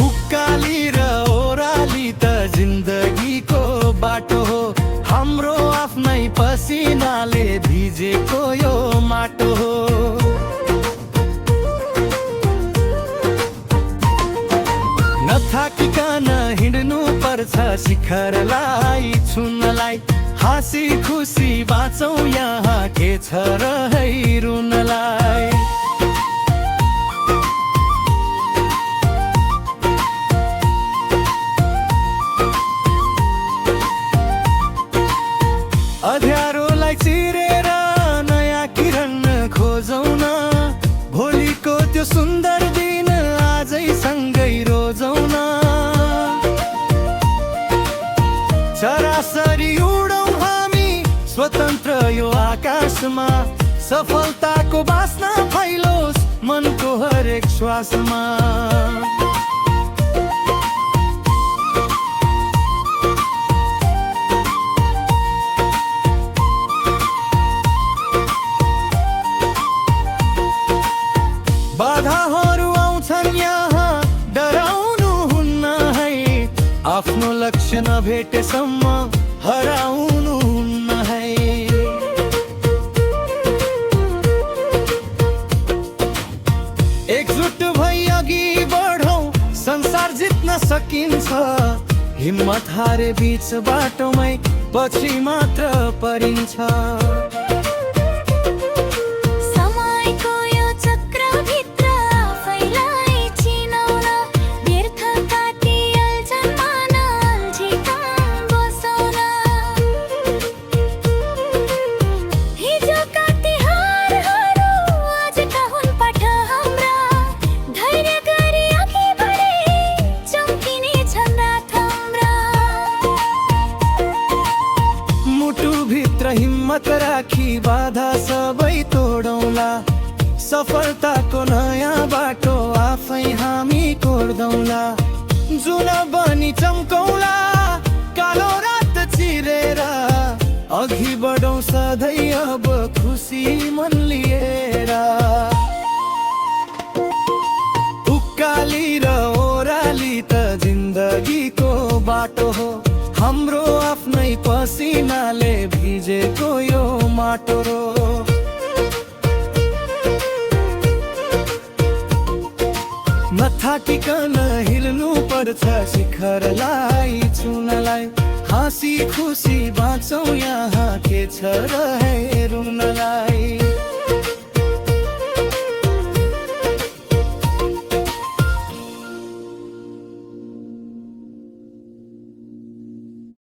उकाली र ओराली त जिन्दगीको बाटो हो, हाम्रो आफ्नै पसिनाले भिजेको यो माटो हो। नथाकिकन हिँड्नु पर्छ शिखरलाई छुनलाई, हाँसी खुसी बाँचौँ यहाँ के छ र है रुनलाई। अँध्यारोलाई चिरेर नयाँ किरण खोजौँ न, भोलिको त्यो सुन्दर दिन आजै सँगै रोजौँ न। सरासरी उडौँ हामी स्वतन्त्र यो आकाशमा, सफलताको बास्ना फैलोस् मनको हरेक श्वासमा। बाधाहरू आउँछन् यहाँ डराउनु हुन्न है, आफ्नो लक्ष्य नभेटेसम्म हराउनु हुन्न है। एकजुट भई अघि बढौँ संसार जित्न सकिन्छ, हिम्मत हारे बीच बाटोमै पछि मात्र परिन्छ। हिम्मत राखी बाधा सबै तोडौँला, सफलताको नयाँ बाटो आफै हामी कोर्दौँला। जुन बनी चम्कौँला कालो रात चिरेर, अघि बढौँ सधैँ अब खुसी मन लिएर। उकाली र ओराली त जिन्दगीको बाटो हो, हाम्रो आफ्नै पसिनाले भिजेको यो माटो हो। नथाकिकन हिँड्नु पर्छ शिखरलाई छुनलाई, हाँसी खुसी बाँचौँ यहाँ के छ र है रुनलाई।